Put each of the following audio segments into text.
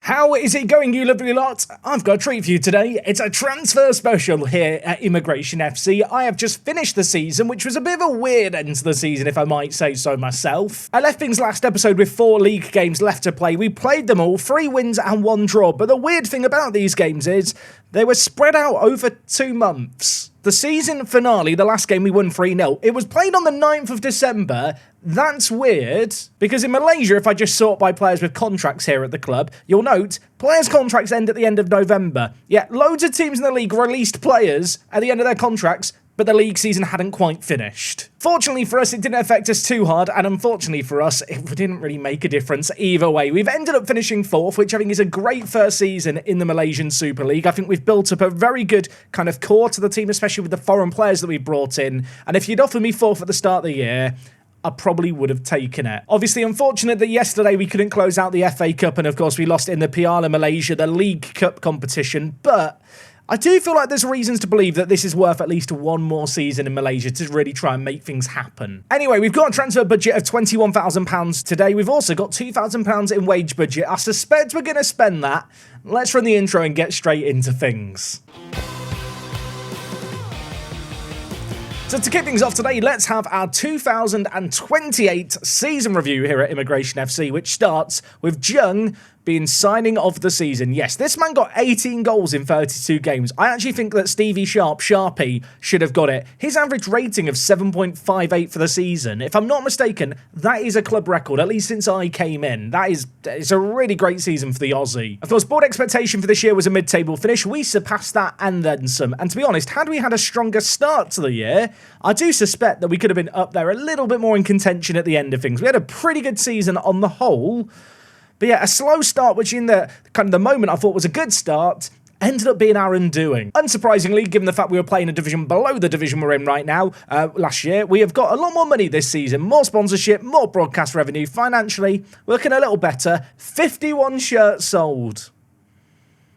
How is it going, you lovely lot? I've got a treat for you today. It's a transfer special here at Immigration FC. I have just finished the season, which was a bit of a weird end to the season, if I might say so myself. I left things last episode with 4 league games left to play. We played them all, 3 wins and 1 draw. But the weird thing about these games is they were spread out over 2 months. The season finale, the last game we won 3-0, it was played on the 9th of December. That's weird, because in Malaysia, if I just sort by players with contracts here at the club, you'll note players' contracts end at the end of November. Yet loads of teams in the league released players at the end of their contracts, but the league season hadn't quite finished. Fortunately for us, it didn't affect us too hard, and unfortunately for us, it didn't really make a difference either way. We've ended up finishing 4th, which I think is a great first season in the Malaysian Super League. I think we've built up a very good kind of core to the team, especially with the foreign players that we brought in, and if you'd offered me 4th at the start of the year, I probably would have taken it. Obviously, unfortunate that yesterday we couldn't close out the FA Cup, and of course we lost in the Piala Malaysia, the League Cup competition, but I do feel like there's reasons to believe that this is worth at least 1 more season in Malaysia to really try and make things happen. Anyway, we've got a transfer budget of £21,000 today. We've also got £2,000 in wage budget. I suspect we're going to spend that. Let's run the intro and get straight into things. So to kick things off today, let's have our 2028 season review here at Immigration FC, which starts with Jung being signing of the season. Yes, this man got 18 goals in 32 games. I actually think that Stevie Sharpie, should have got it. His average rating of 7.58 for the season, if I'm not mistaken, that is a club record, at least since I came in. It's a really great season for the Aussie. Of course, board expectation for this year was a mid-table finish. We surpassed that and then some. And to be honest, had we had a stronger start to the year, I do suspect that we could have been up there a little bit more in contention at the end of things. We had a pretty good season on the whole. But yeah, a slow start, which in the kind of the moment I thought was a good start, ended up being our undoing. Unsurprisingly, given the fact we were playing a division below the division we're in right now, last year, we have got a lot more money this season, more sponsorship, more broadcast revenue, financially, we're looking a little better. 51 shirts sold.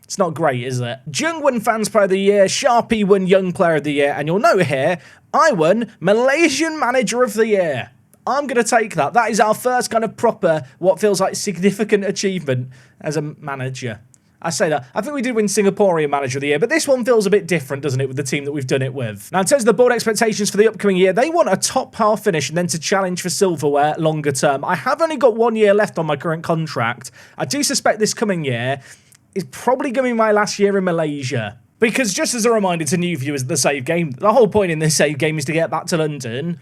It's not great, is it? Jung won Fans Player of the Year, Sharpie won Young Player of the Year, and you'll note here, I won Malaysian Manager of the Year. I'm going to take that. That is our first kind of proper, what feels like significant achievement as a manager. I say that. I think we did win Singaporean Manager of the Year, but this one feels a bit different, doesn't it, with the team that we've done it with. Now, in terms of the board expectations for the upcoming year, they want a top half finish and then to challenge for silverware longer term. I have only got 1 year left on my current contract. I do suspect this coming year is probably going to be my last year in Malaysia. Because just as a reminder to new viewers of the save game, the whole point in this save game is to get back to London,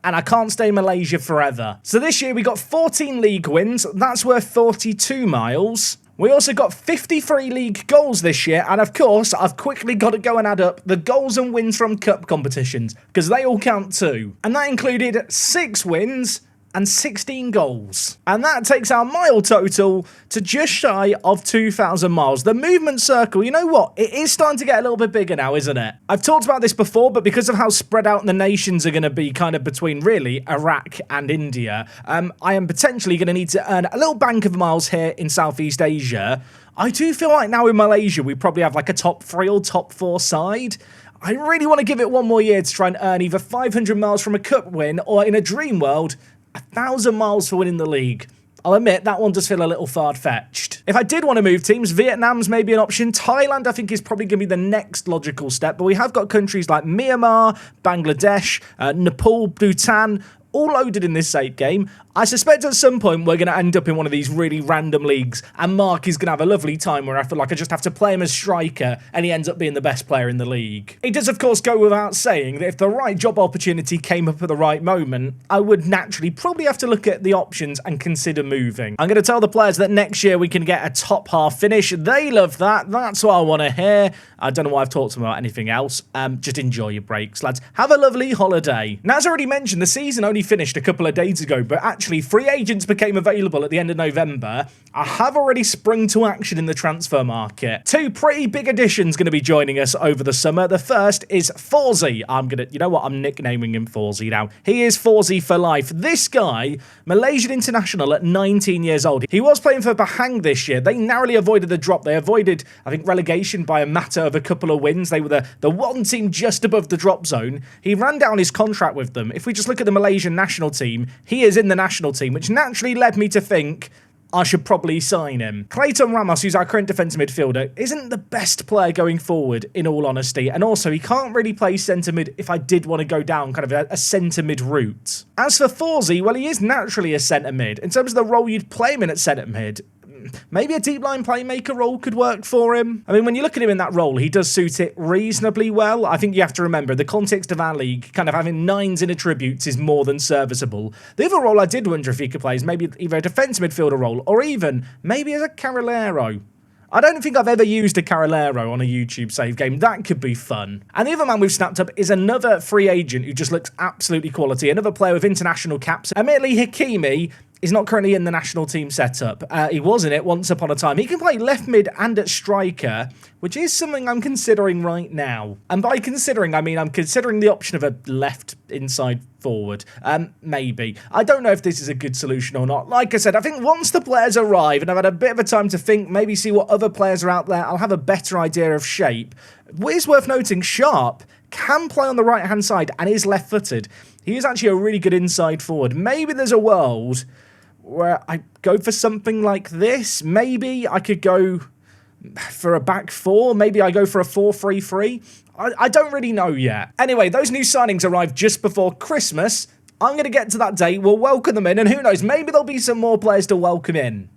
and I can't stay in Malaysia forever. So this year we got 14 league wins, that's worth 42 miles. We also got 53 league goals this year, and of course, I've quickly got to go and add up the goals and wins from cup competitions, because they all count too. And that included 6 wins and 16 goals. And that takes our mile total to just shy of 2,000 miles. The movement circle, you know what? It is starting to get a little bit bigger now, isn't it? I've talked about this before, but because of how spread out the nations are going to be kind of between, really, Iraq and India, I am potentially going to need to earn a little bank of miles here in Southeast Asia. I do feel like now in Malaysia, we probably have like a top 3 or top 4 side. I really want to give it 1 more year to try and earn either 500 miles from a cup win, or in a dream world, 1,000 miles for winning the league. I'll admit, that one does feel a little far-fetched. If I did want to move teams, Vietnam's maybe an option. Thailand, I think, is probably going to be the next logical step. But we have got countries like Myanmar, Bangladesh, Nepal, Bhutan, all loaded in this save game. I suspect at some point we're going to end up in one of these really random leagues, and Mark is going to have a lovely time where I feel like I just have to play him as striker, and he ends up being the best player in the league. It does, of course, go without saying that if the right job opportunity came up at the right moment, I would naturally probably have to look at the options and consider moving. I'm going to tell the players that next year we can get a top half finish. They love that. That's what I want to hear. I don't know why I've talked to them about anything else. Just enjoy your breaks, lads. Have a lovely holiday. Now, as I already mentioned, the season only finished a couple of days ago, but actually free agents became available at the end of November. I have already sprung to action in the transfer market. 2 pretty big additions going to be joining us over the summer. The first is Forzy. You know what, I'm nicknaming him Forzy now. He is Forzy for life. This guy, Malaysian international at 19 years old. He was playing for Pahang this year. They narrowly avoided the drop. They avoided, I think, relegation by a matter of a couple of wins. They were the one team just above the drop zone. He ran down his contract with them. If we just look at the Malaysian national team, he is in the national team, which naturally led me to think, I should probably sign him. Clayton Ramos, who's our current defensive midfielder, isn't the best player going forward, in all honesty. And also, he can't really play centre mid if I did want to go down kind of a centre mid route. As for Forsey, well, he is naturally a centre mid. In terms of the role you'd play him in at centre mid, maybe a deep line playmaker role could work for him. I mean, when you look at him in that role, he does suit it reasonably well. I think you have to remember, the context of our league, kind of having 9s in attributes is more than serviceable. The other role I did wonder if he could play is maybe either a defensive midfielder role or even maybe as a Carrilero. I don't think I've ever used a Carrilero on a YouTube save game. That could be fun. And the other man we've snapped up is another free agent who just looks absolutely quality. Another player with international caps. Admittedly, Hakimi is not currently in the national team setup. He was in it once upon a time. He can play left mid and at striker, which is something I'm considering right now. And by considering, I mean I'm considering the option of a left inside forward. Maybe. I don't know if this is a good solution or not. Like I said, I think once the players arrive and I've had a bit of a time to think, maybe see what other players are out there, I'll have a better idea of shape. It is worth noting, Sharp can play on the right-hand side and is left-footed. He is actually a really good inside forward. Maybe there's a world where I go for something like this. Maybe I could go for a back four. Maybe I go for a 4-3-3. I don't really know yet. Anyway, those new signings arrived just before Christmas. I'm going to get to that date. We'll welcome them in, and who knows, maybe there'll be some more players to welcome in.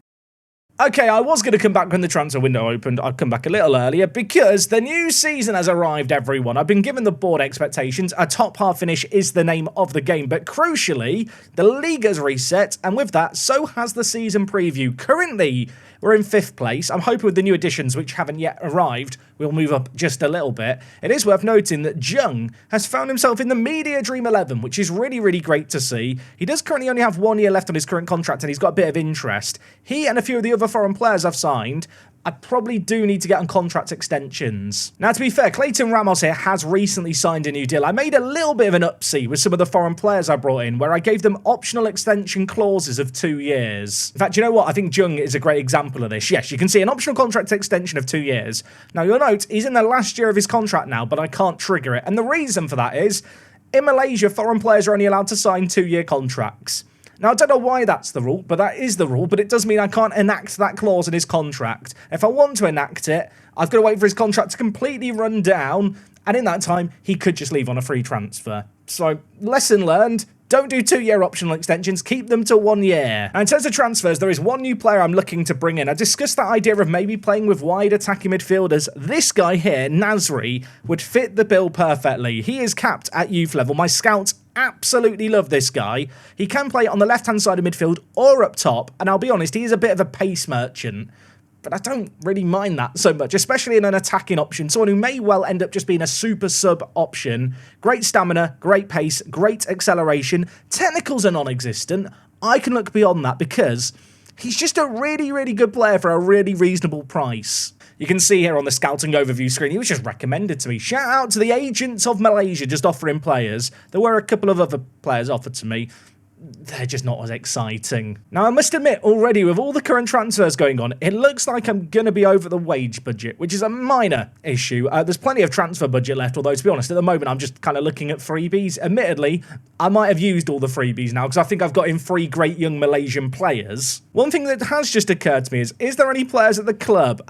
Okay, I was going to come back when the transfer window opened. I'd come back a little earlier because the new season has arrived, everyone. I've been given the board expectations. A top half finish is the name of the game, but crucially, the league has reset, and with that, so has the season preview. Currently, we're in 5th place. I'm hoping with the new additions, which haven't yet arrived, we'll move up just a little bit. It is worth noting that Jung has found himself in the Media Dream 11, which is really, really great to see. He does currently only have 1 year left on his current contract, and he's got a bit of interest. He and a few of the other foreign players I've signed, I probably do need to get on contract extensions. Now, to be fair, Clayton Ramos here has recently signed a new deal. I made a little bit of an upsee with some of the foreign players I brought in, where I gave them optional extension clauses of 2 years. In fact, you know what? I think Jung is a great example of this. Yes, you can see an optional contract extension of 2 years. Now, you'll note he's in the last year of his contract now, but I can't trigger it. And the reason for that is, in Malaysia, foreign players are only allowed to sign 2-year contracts. Now, I don't know why that's the rule, but that is the rule, but it does mean I can't enact that clause in his contract. If I want to enact it, I've got to wait for his contract to completely run down, and in that time, he could just leave on a free transfer. So, lesson learned, don't do 2-year optional extensions, keep them to 1 year. Now, in terms of transfers, there is one new player I'm looking to bring in. I discussed that idea of maybe playing with wide attacking midfielders. This guy here, Nasri, would fit the bill perfectly. He is capped at youth level. My scouts absolutely love this guy. He can play on the left-hand side of midfield or up top, and I'll be honest, he is a bit of a pace merchant. But I don't really mind that so much, especially in an attacking option. Someone who may well end up just being a super sub option. Great stamina, great pace, great acceleration. Technicals are non-existent. I can look beyond that because he's just a really, really good player for a really reasonable price. You can see here on the scouting overview screen, he was just recommended to me. Shout out to the agents of Malaysia just offering players. There were a couple of other players offered to me. They're just not as exciting. Now, I must admit, already with all the current transfers going on, it looks like I'm going to be over the wage budget, which is a minor issue. There's plenty of transfer budget left, although, to be honest, at the moment, I'm just kind of looking at freebies. Admittedly, I might have used all the freebies now, because I think I've got in 3 great young Malaysian players. One thing that has just occurred to me is there any players at the club?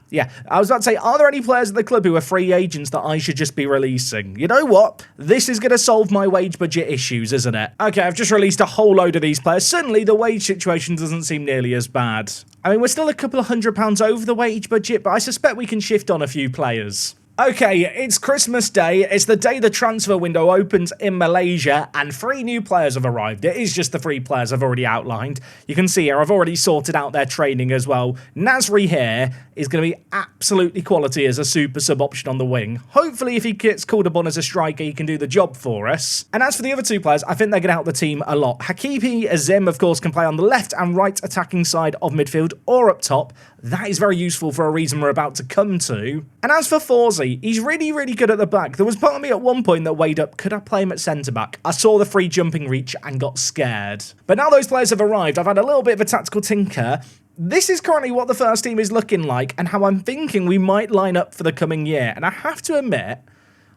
Yeah, I was about to say, are there any players at the club who are free agents that I should just be releasing? You know what? This is going to solve my wage budget issues, isn't it? Okay, I've just released a whole load of these players. Suddenly, the wage situation doesn't seem nearly as bad. I mean, we're still a couple of £100 over the wage budget, but I suspect we can shift on a few players. Okay, it's Christmas Day. It's the day the transfer window opens in Malaysia, and 3 new players have arrived. It is just the 3 players I've already outlined. You can see here, I've already sorted out their training as well. Nasri here is going to be absolutely quality as a super sub option on the wing. Hopefully, if he gets called upon as a striker, he can do the job for us. And as for the other 2 players, I think they're going to help the team a lot. Hakimi Azim, of course, can play on the left and right attacking side of midfield or up top. That is very useful for a reason we're about to come to. And as for Forsey, he's really, really good at the back. There was part of me at one point that weighed up, could I play him at centre-back? I saw the free jumping reach and got scared. But now those players have arrived, I've had a little bit of a tactical tinker. This is currently what the first team is looking like and how I'm thinking we might line up for the coming year. And I have to admit,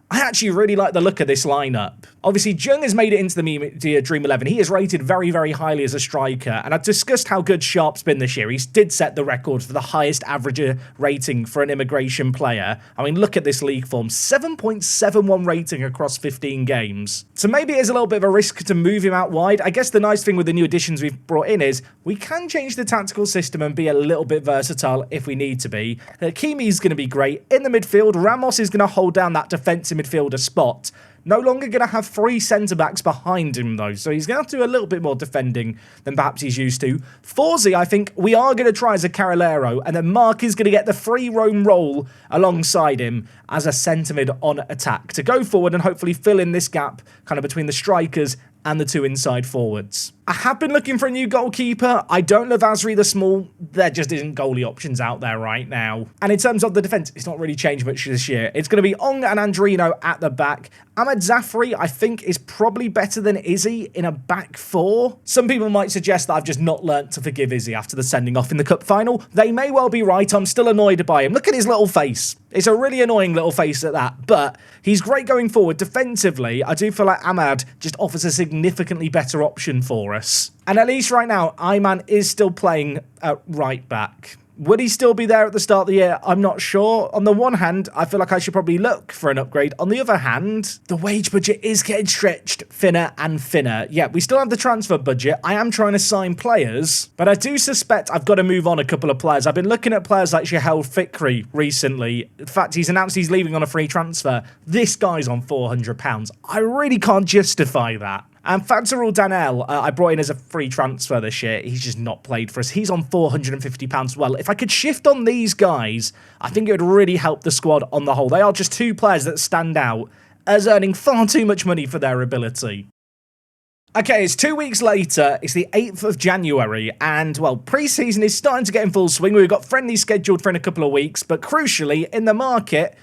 I actually really like the look of this lineup. Obviously, Jung has made it into the media Dream 11. He is rated very, very highly as a striker, and I've discussed how good Sharp's been this year. He did set the record for the highest average rating for an immigration player. I mean, look at this league form, 7.71 rating across 15 games. So maybe it is a little bit of a risk to move him out wide. I guess the nice thing with the new additions we've brought in is we can change the tactical system and be a little bit versatile if we need to be. Hakimi's going to be great. In the midfield, Ramos is going to hold down that defensive midfielder spot. No longer going to have 3 centre-backs behind him, though, so he's going to have to do a little bit more defending than perhaps he's used to. Forzi, I think, we are going to try as a Carrilero, and then Mark is going to get the free roam role alongside him as a centre-mid on attack to go forward and hopefully fill in this gap kind of between the strikers and the 2 inside forwards. I have been looking for a new goalkeeper. I don't love Asri the Small. There just isn't goalie options out there right now. And in terms of the defence, it's not really changed much this year. It's going to be Ong and Andrino at the back. Ahmed Zafri, I think, is probably better than Izzy in a back 4. Some people might suggest that I've just not learnt to forgive Izzy after the sending off in the cup final. They may well be right. I'm still annoyed by him. Look at his little face. It's a really annoying little face at that, but he's great going forward. Defensively, I do feel like Ahmad just offers a significantly better option for us. And at least right now, Ayman is still playing at right back. Would he still be there at the start of the year? I'm not sure. On the one hand, I feel like I should probably look for an upgrade. On the other hand, the wage budget is getting stretched thinner and thinner. Yeah, we still have the transfer budget. I am trying to sign players, but I do suspect I've got to move on a couple of players. I've been looking at players like Shahel Fikri recently. In fact, he's announced he's leaving on a free transfer. This guy's on £400. I really can't justify that. And Fadzarul Danel, I brought in as a free transfer this year. He's just not played for us. He's on £450 as well. If I could shift on these guys, I think it would really help the squad on the whole. They are just 2 players that stand out as earning far too much money for their ability. Okay, it's 2 weeks later, it's the 8th of January, and, well, pre-season is starting to get in full swing. We've got friendlies scheduled for in a couple of weeks, but crucially, in the market,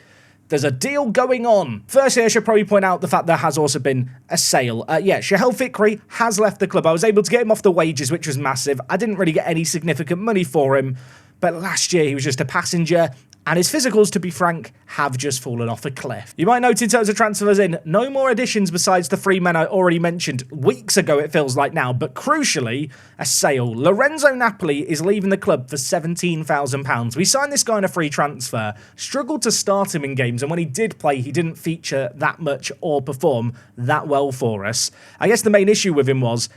there's a deal going on. Firstly, I should probably point out the fact there has also been a sale. Yeah, Shahel Fikri has left the club. I was able to get him off the wages, which was massive. I didn't really get any significant money for him, but last year he was just a passenger, and his physicals, to be frank, have just fallen off a cliff. You might note in terms of transfers in, no more additions besides the 3 men I already mentioned weeks ago, it feels like now, but crucially, a sale. Lorenzo Napoli is leaving the club for £17,000. We signed this guy in a free transfer, struggled to start him in games, and when he did play, he didn't feature that much or perform that well for us. I guess the main issue with him was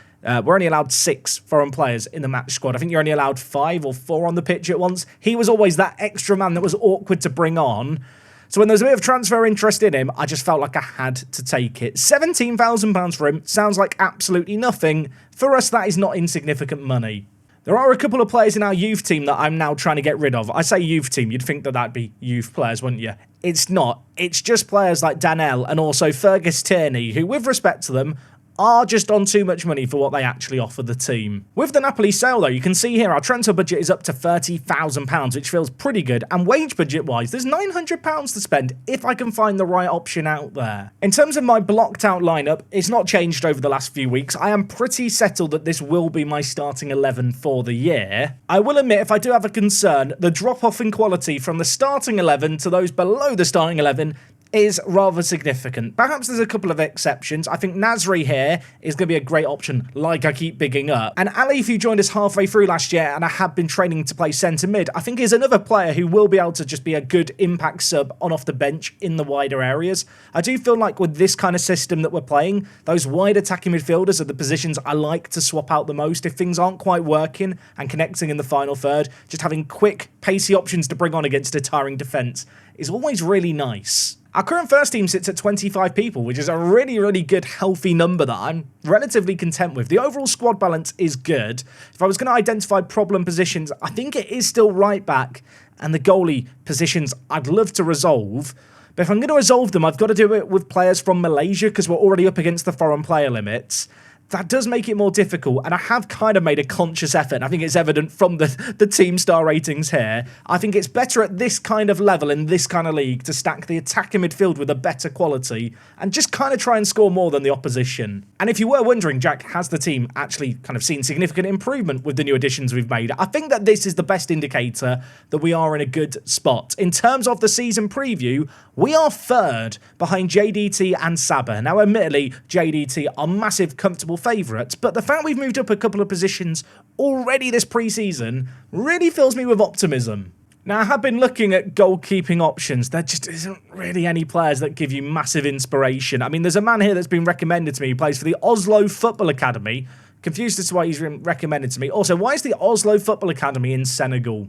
we're only allowed 6 foreign players in the match squad. I think you're only allowed 5 or 4 on the pitch at once. He was always that extra man that was awkward to bring on. So when there was a bit of transfer interest in him, I just felt like I had to take it. £17,000 for him sounds like absolutely nothing. For us, that is not insignificant money. There are a couple of players in our youth team that I'm now trying to get rid of. I say youth team, you'd think that that'd be youth players, wouldn't you? It's not. It's just players like Danel and also Fergus Tierney, who, with respect to them, are just on too much money for what they actually offer the team. With the Napoli sale, though, you can see here our transfer budget is up to £30,000, which feels pretty good, and wage budget-wise, there's £900 to spend if I can find the right option out there. In terms of my blocked-out lineup, it's not changed over the last few weeks. I am pretty settled that this will be my starting 11 for the year. I will admit, if I do have a concern, the drop-off in quality from the starting 11 to those below the starting 11 is rather significant. Perhaps there's a couple of exceptions. I think Nasri here is going to be a great option, like I keep bigging up. And Ali, who joined us halfway through last year and I have been training to play centre mid, I think is another player who will be able to just be a good impact sub on off the bench in the wider areas. I do feel like with this kind of system that we're playing, those wide attacking midfielders are the positions I like to swap out the most if things aren't quite working and connecting in the final third. Just having quick, pacey options to bring on against a tiring defence is always really nice. Our current first team sits at 25 people, which is a really, really good, healthy number that I'm relatively content with. The overall squad balance is good. If I was going to identify problem positions, I think it is still right back, and the goalie positions I'd love to resolve. But if I'm going to resolve them, I've got to do it with players from Malaysia, because we're already up against the foreign player limits. that does make it more difficult, and I have kind of made a conscious effort, and I think it's evident from the team star ratings here. I think it's better at this kind of level in this kind of league to stack the attacking midfield with a better quality and just kind of try and score more than the opposition. And if you were wondering, Jack, has the team actually kind of seen significant improvement with the new additions we've made? I think that this is the best indicator that we are in a good spot. In terms of the season preview, we are third behind JDT and Saba. Now, admittedly, JDT are massive, comfortable favourites, but the fact we've moved up a couple of positions already this pre-season really fills me with optimism. Now, I have been looking at goalkeeping options. There just isn't really any players that give you massive inspiration. I mean, there's a man here that's been recommended to me who plays for the Oslo Football Academy. Confused as to why he's been recommended to me. Also, why is the Oslo Football Academy in Senegal?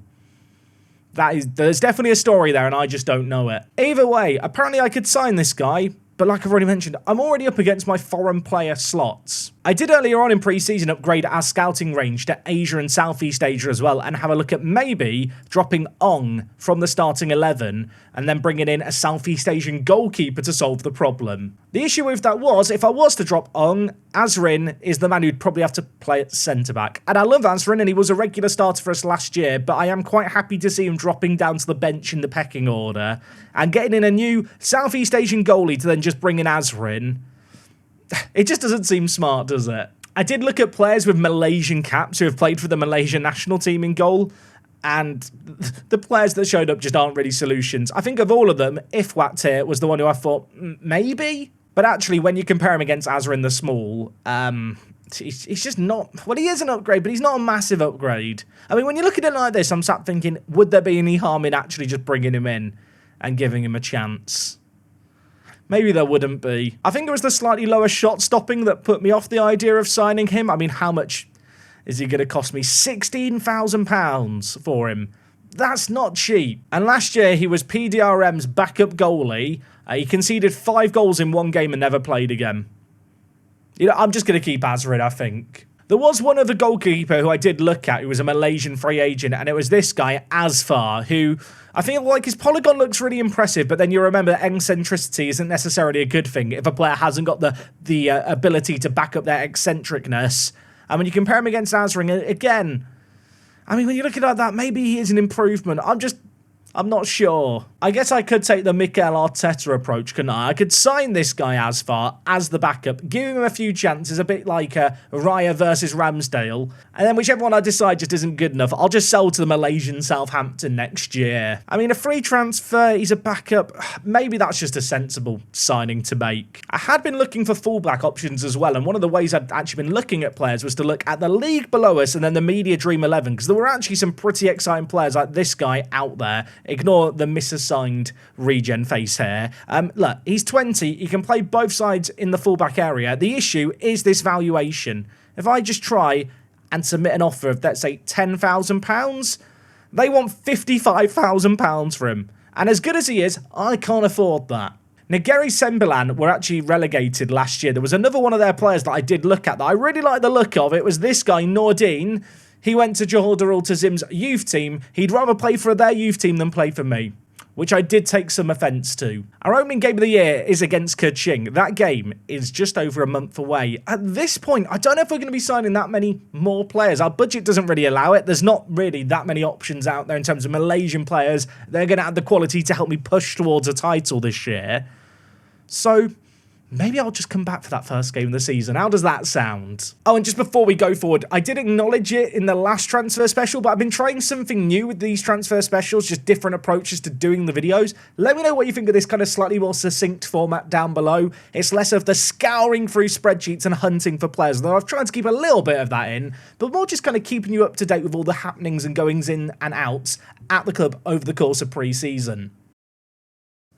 There's definitely a story there, and I just don't know it. Either way, apparently I could sign this guy, but like I've already mentioned, I'm already up against my foreign player slots. I did earlier on in pre-season upgrade our scouting range to Asia and Southeast Asia as well, and have a look at maybe dropping Ong from the starting 11 and then bringing in a Southeast Asian goalkeeper to solve the problem. The issue with that was, if I was to drop Ong, Azrin is the man who'd probably have to play at centre-back. And I love Azrin, and he was a regular starter for us last year, but I am quite happy to see him dropping down to the bench in the pecking order and getting in a new Southeast Asian goalie to then just bring in Azrin. It just doesn't seem smart, does it? I did look at players with Malaysian caps who have played for the Malaysian national team in goal, and the players that showed up just aren't really solutions. I think of all of them, Ifwat here was the one who I thought, maybe? But actually, when you compare him against Azrin the Small, he's just not... Well, he is an upgrade, but he's not a massive upgrade. I mean, when you look at it like this, I'm sat thinking, would there be any harm in actually just bringing him in and giving him a chance? Maybe there wouldn't be. I think it was the slightly lower shot stopping that put me off the idea of signing him. I mean, how much is he going to cost me? £16,000 for him. That's not cheap. And last year, he was PDRM's backup goalie. He conceded 5 goals in one game and never played again. You know, I'm just going to keep Azrin, I think. There was one other goalkeeper who I did look at who was a Malaysian free agent, and it was this guy, Asfar, who I feel like his polygon looks really impressive, but then you remember that eccentricity isn't necessarily a good thing if a player hasn't got the ability to back up their eccentricness. And when you compare him against Azrin, again, I mean, when you look at it like that, maybe he is an improvement. I'm not sure. I guess I could take the Mikel Arteta approach, couldn't I? I could sign this guy Asfar as the backup, give him a few chances, a bit like Raya versus Ramsdale, and then whichever one I decide just isn't good enough, I'll just sell to the Malaysian Southampton next year. I mean, a free transfer, he's a backup. Maybe that's just a sensible signing to make. I had been looking for fullback options as well, and one of the ways I'd actually been looking at players was to look at the league below us and then the Media Dream 11, because there were actually some pretty exciting players like this guy out there. Ignore the misassigned regen face here. Look, he's 20. He can play both sides in the fullback area. The issue is this valuation. If I just try and submit an offer of, let's say, £10,000, they want £55,000 for him. And as good as he is, I can't afford that. Negeri Sembilan were actually relegated last year. There was another one of their players that I did look at that I really liked the look of. It was this guy, Nordin. He went to Johor Darul Tazim's youth team. He'd rather play for their youth team than play for me, which I did take some offence to. Our opening game of the year is against Kuching. That game is just over a month away. At this point, I don't know if we're going to be signing that many more players. Our budget doesn't really allow it. There's not really that many options out there in terms of Malaysian players. They're going to have the quality to help me push towards a title this year. So maybe I'll just come back for that first game of the season. How does that sound? Oh, and just before we go forward, I did acknowledge it in the last transfer special, but I've been trying something new with these transfer specials, just different approaches to doing the videos. Let me know what you think of this kind of slightly more succinct format down below. It's less of the scouring through spreadsheets and hunting for players, though I've tried to keep a little bit of that in, but more just kind of keeping you up to date with all the happenings and goings in and outs at the club over the course of pre-season.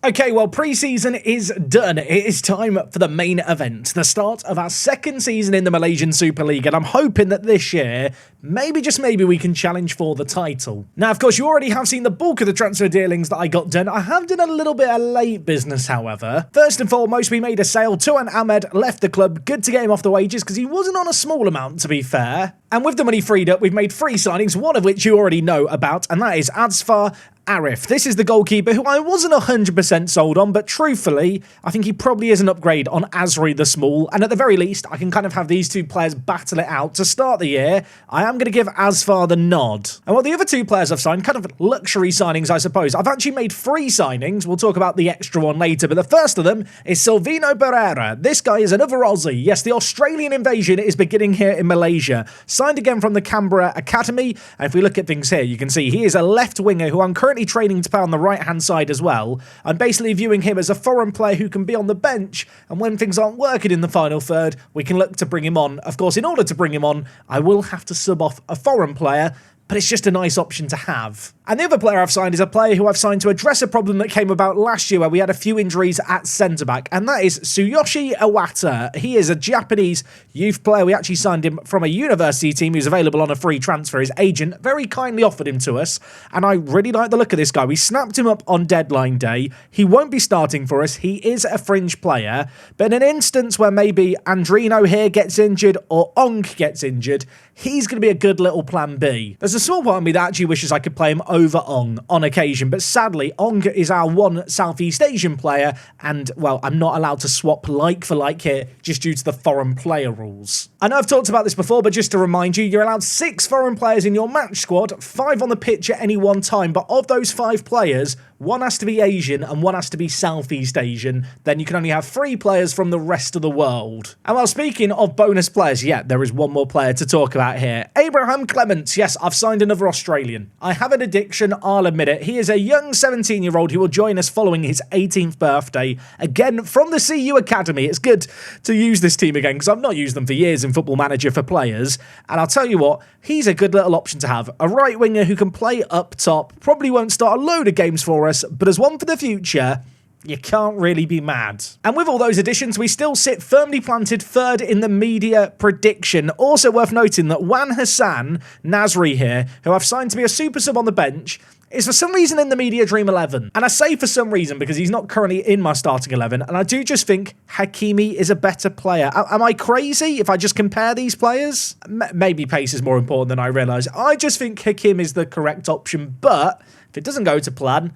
Okay, well, pre-season is done. It is time for the main event, the start of our second season in the Malaysian Super League, and I'm hoping that this year, maybe, just maybe, we can challenge for the title. Now, of course, you already have seen the bulk of the transfer dealings that I got done. I have done a little bit of late business, however. First and foremost, we made a sale. Tuan Ahmed left the club. Good to get him off the wages, because he wasn't on a small amount, to be fair. And with the money freed up, we've made 3 signings, one of which you already know about, and that is Asfar Arif. This is the goalkeeper who I wasn't 100% sold on, but truthfully, I think he probably is an upgrade on Asri the Small, and at the very least, I can kind of have these two players battle it out. To start the year, I am going to give Asfar the nod. And while the other two players I've signed, kind of luxury signings, I suppose, I've actually made 3 signings. We'll talk about the extra one later, but the first of them is Silvino Barrera. This guy is another Aussie. Yes, the Australian invasion is beginning here in Malaysia. Signed again from the Canberra Academy, and if we look at things here, you can see he is a left winger who I'm currently training to play on the right-hand side as well. I'm basically viewing him as a foreign player who can be on the bench, and when things aren't working in the final third, we can look to bring him on. Of course, in order to bring him on, I will have to sub off a foreign player, but it's just a nice option to have. And the other player I've signed is a player who I've signed to address a problem that came about last year where we had a few injuries at centre-back, and that is Tsuyoshi Iwata. He is a Japanese youth player. We actually signed him from a university team who's available on a free transfer. His agent very kindly offered him to us, and I really like the look of this guy. We snapped him up on deadline day. He won't be starting for us. He is a fringe player, but in an instance where maybe Andrino here gets injured or Ong gets injured, he's going to be a good little plan B. There's a small part of me that actually wishes I could play him over Ong on occasion, but sadly, Ong is our one Southeast Asian player, and, well, I'm not allowed to swap like for like here just due to the foreign player rules. I know I've talked about this before, but just to remind you, you're allowed 6 foreign players in your match squad, 5 on the pitch at any one time, but of those 5 players, 1 has to be Asian and 1 has to be Southeast Asian. Then you can only have 3 players from the rest of the world. And while speaking of bonus players, yeah, there is one more player to talk about here. Abraham Clements. Yes, I've signed another Australian. I have an addiction, I'll admit it. He is a young 17-year-old who will join us following his 18th birthday. Again, from the CU Academy. It's good to use this team again because I've not used them for years in Football Manager for players. And I'll tell you what, he's a good little option to have. A right winger who can play up top. Probably won't start a load of games for us, but as one for the future, you can't really be mad. And with all those additions, we still sit firmly planted 3rd in the media prediction. Also worth noting that Wan Hassan Nasri here, who I've signed to be a super sub on the bench, is for some reason in the media dream 11. And I say for some reason because he's not currently in my starting 11, and I do just think Hakimi is a better player. Am I crazy if I just compare these players? Maybe pace is more important than I realise. I just think Hakim is the correct option, but if it doesn't go to plan,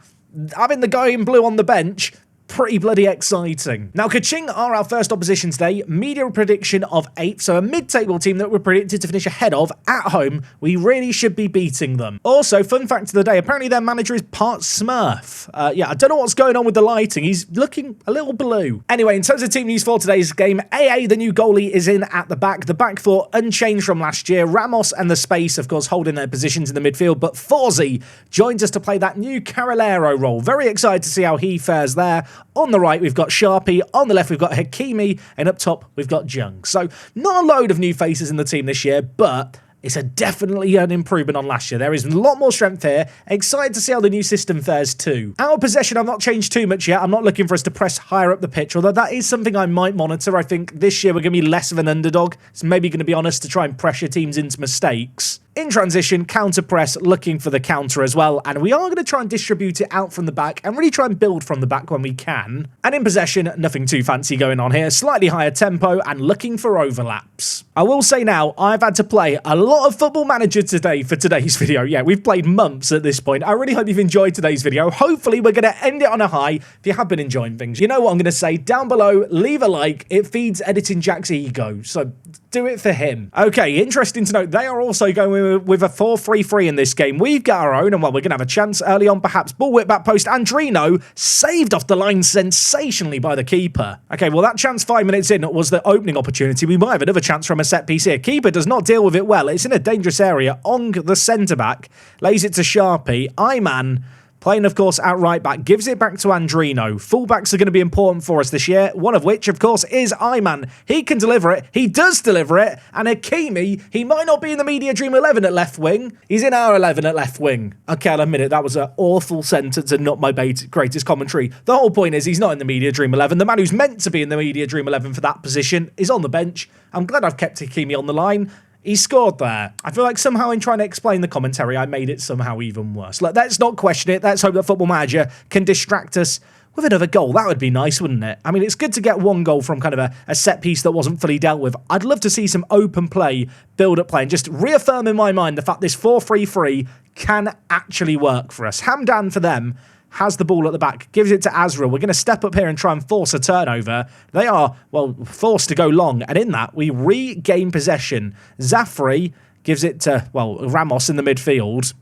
having the guy in blue on the bench, pretty bloody exciting. Now, Kaching are our first opposition today. Media prediction of 8th, so a mid-table team that we're predicted to finish ahead of at home. We really should be beating them. Also, fun fact of the day, apparently their manager is part Smurf. Yeah, I don't know what's going on with the lighting. He's looking a little blue. Anyway, in terms of team news for today's game, AA, the new goalie, is in at the back. The back 4 unchanged from last year. Ramos and the Space, of course, holding their positions in the midfield, but Forzi joins us to play that new Carolero role. Very excited to see how he fares there. On the right, we've got Sharpie. On the left, we've got Hakimi. And up top, we've got Jung. So, not a load of new faces in the team this year, but it's definitely an improvement on last year. There is a lot more strength here. Excited to see how the new system fares too. Our possession, I've not changed too much yet. I'm not looking for us to press higher up the pitch, although that is something I might monitor. I think this year we're going to be less of an underdog. It's maybe going to be honest to try and pressure teams into mistakes. In transition, counter press, looking for the counter as well, and we are going to try and distribute it out from the back and really try and build from the back when we can. And in possession, nothing too fancy going on here, slightly higher tempo and looking for overlaps. I will say now, I've had to play a lot of Football Manager today for today's video. Yeah, we've played months at this point. I really hope you've enjoyed today's video. Hopefully, we're going to end it on a high. If you have been enjoying things, you know what I'm going to say. Down below, leave a like. It feeds Editing Jack's ego, so do it for him. Okay, interesting to note, they are also going with a 4-3-3 in this game. We've got our own, and well, we're going to have a chance early on, perhaps. Ball whip back post. Andrino saved off the line sensationally by the keeper. Okay, well, that chance 5 minutes in was the opening opportunity. We might have another chance from a set piece here. Keeper does not deal with it well. It's in a dangerous area. Ong, the centre-back, lays it to Sharpie. Iman, playing, of course, at right back, gives it back to Andrino. Fullbacks are going to be important for us this year, one of which, of course, is Iman. He can deliver it. He does deliver it. And Hakimi, he might not be in the Media Dream 11 at left wing. He's in our 11 at left wing. Okay, I'll admit it. That was an awful sentence and not my greatest commentary. The whole point is he's not in the Media Dream 11. The man who's meant to be in the Media Dream 11 for that position is on the bench. I'm glad I've kept Hakimi on the line. He scored there. I feel like somehow in trying to explain the commentary, I made it somehow even worse. Let's not question it. Let's hope that Football Manager can distract us with another goal. That would be nice, wouldn't it? I mean, it's good to get one goal from kind of a set piece that wasn't fully dealt with. I'd love to see some open play, build-up play, and just reaffirm in my mind the fact this 4-3-3 can actually work for us. Hamdan for them has the ball at the back, gives it to Azrael. We're going to step up here and try and force a turnover. They are, well, forced to go long, and in that, we regain possession. Zafri gives it to, well, Ramos in the midfield.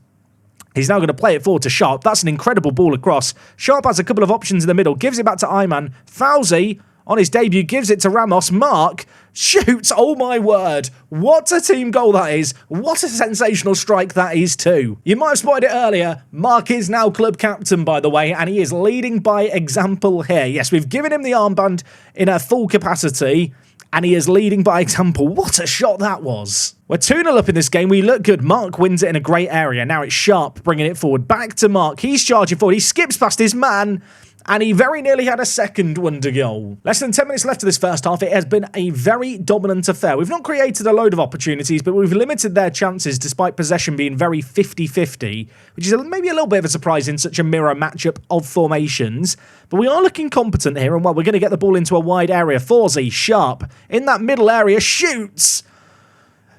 He's now going to play it forward to Sharp. That's an incredible ball across. Sharp has a couple of options in the middle. Gives it back to Ayman. Fauzi, on his debut, gives it to Ramos. Mark shoots. Oh, my word. What a team goal that is. What a sensational strike that is, too. You might have spotted it earlier. Mark is now club captain, by the way, and he is leading by example here. Yes, we've given him the armband in a full capacity, and he is leading by example. What a shot that was. We're 2-0 up in this game. We look good. Mark wins it in a great area. Now it's Sharp bringing it forward. Back to Mark. He's charging forward. He skips past his man, and he very nearly had a second wonder goal. Less than 10 minutes left of this first half. It has been a very dominant affair. We've not created a load of opportunities, but we've limited their chances despite possession being very 50-50, which is maybe a little bit of a surprise in such a mirror matchup of formations. But we are looking competent here, and well, we're going to get the ball into a wide area. Fawzi, Sharp, in that middle area, shoots.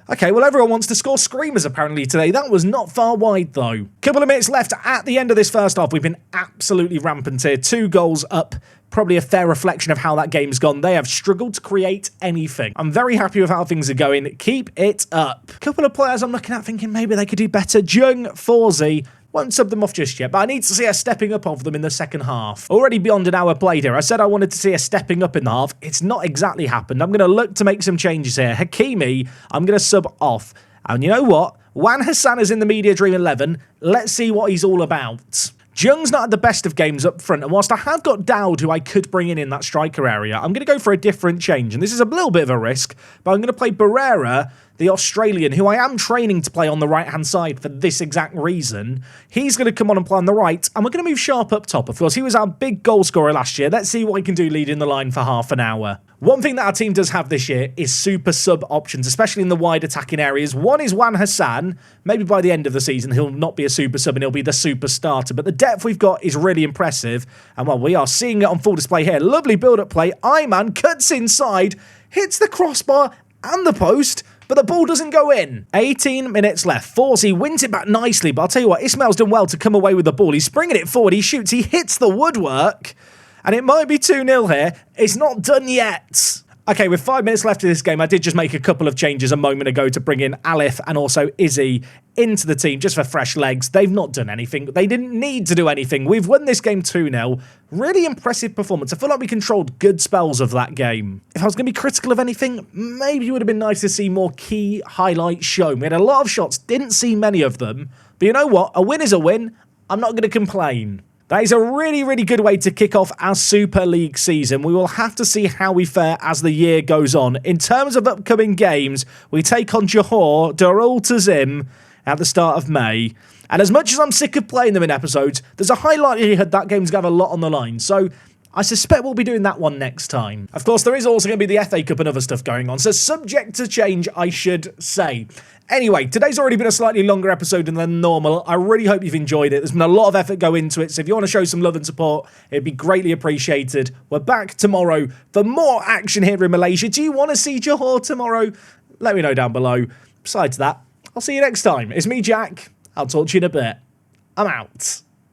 Okay, well, everyone wants to score screamers apparently today. That was not far wide, though. Couple of minutes left at the end of this first half. We've been absolutely rampant here. 2 goals up. Probably a fair reflection of how that game's gone. They have struggled to create anything. I'm very happy with how things are going. Keep it up. Couple of players I'm looking at thinking maybe they could do better. Jung, Forzi. Won't sub them off just yet, but I need to see a stepping up of them in the second half. Already beyond an hour played here. I said I wanted to see a stepping up in the half. It's not exactly happened. I'm going to look to make some changes here. Hakimi, I'm going to sub off. And you know what? Wan Hassan is in the Media Dream 11. Let's see what he's all about. Jung's not had the best of games up front, and whilst I have got Dowd, who I could bring in that striker area, I'm going to go for a different change, and this is a little bit of a risk, but I'm going to play Barrera, the Australian, who I am training to play on the right-hand side for this exact reason. He's going to come on and play on the right, and we're going to move Sharp up top. Of course, he was our big goal scorer last year. Let's see what he can do leading the line for half an hour. One thing that our team does have this year is super sub options, especially in the wide attacking areas. One is Wan Hassan. Maybe by the end of the season, he'll not be a super sub and he'll be the super starter. But the depth we've got is really impressive. And well, we are seeing it on full display here. Lovely build-up play. Ayman cuts inside, hits the crossbar and the post, but the ball doesn't go in. 18 minutes left. Forzi wins it back nicely, but I'll tell you what, Ismail's done well to come away with the ball. He's bringing it forward. He shoots. He hits the woodwork. And it might be 2-0 here. It's not done yet. Okay, with 5 minutes left of this game, I did just make a couple of changes a moment ago to bring in Alif and also Izzy into the team just for fresh legs. They've not done anything. They didn't need to do anything. We've won this game 2-0. Really impressive performance. I feel like we controlled good spells of that game. If I was going to be critical of anything, maybe it would have been nice to see more key highlights shown. We had a lot of shots, didn't see many of them. But you know what? A win is a win. I'm not going to complain. That is a really, really good way to kick off our Super League season. We will have to see how we fare as the year goes on. In terms of upcoming games, we take on Johor, Darul Tazim at the start of May. And as much as I'm sick of playing them in episodes, there's a high likelihood that game's going to have a lot on the line. So I suspect we'll be doing that one next time. Of course, there is also going to be the FA Cup and other stuff going on, so subject to change, I should say. Anyway, today's already been a slightly longer episode than normal. I really hope you've enjoyed it. There's been a lot of effort go into it, so if you want to show some love and support, it'd be greatly appreciated. We're back tomorrow for more action here in Malaysia. Do you want to see Johor tomorrow? Let me know down below. Besides that, I'll see you next time. It's me, Jack. I'll talk to you in a bit. I'm out.